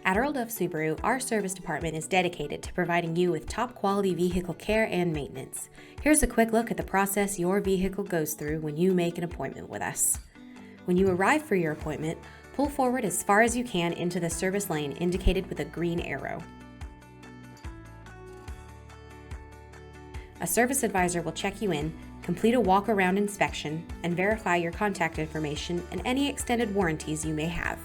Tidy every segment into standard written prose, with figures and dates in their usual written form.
At Earl Duff Subaru, our service department is dedicated to providing you with top quality vehicle care and maintenance. Here's a quick look at the process your vehicle goes through when you make an appointment with us. When you arrive for your appointment, pull forward as far as you can into the service lane indicated with a green arrow. A service advisor will check you in, complete a walk-around inspection, and verify your contact information and any extended warranties you may have.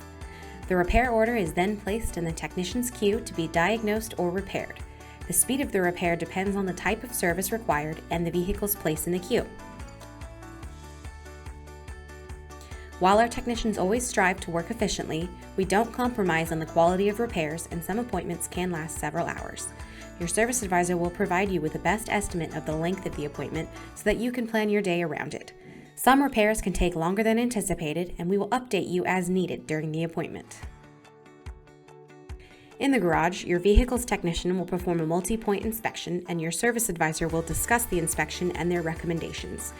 The repair order is then placed in the technician's queue to be diagnosed or repaired. The speed of the repair depends on the type of service required and the vehicle's place in the queue. While our technicians always strive to work efficiently, we don't compromise on the quality of repairs, and some appointments can last several hours. Your service advisor will provide you with the best estimate of the length of the appointment so that you can plan your day around it. Some repairs can take longer than anticipated, and we will update you as needed during the appointment. In the garage, your vehicle's technician will perform a multi-point inspection, and your service advisor will discuss the inspection and their recommendations.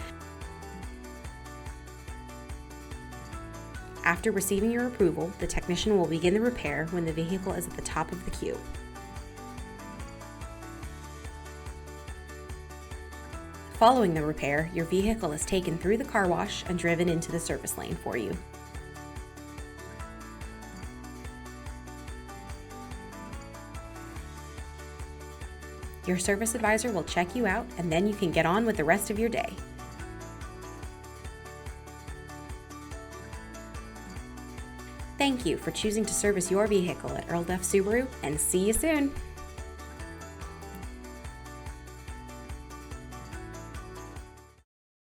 After receiving your approval, the technician will begin the repair when the vehicle is at the top of the queue. Following the repair, your vehicle is taken through the car wash and driven into the service lane for you. Your service advisor will check you out, and then you can get on with the rest of your day. Thank you for choosing to service your vehicle at Earl Duff Subaru, and see you soon!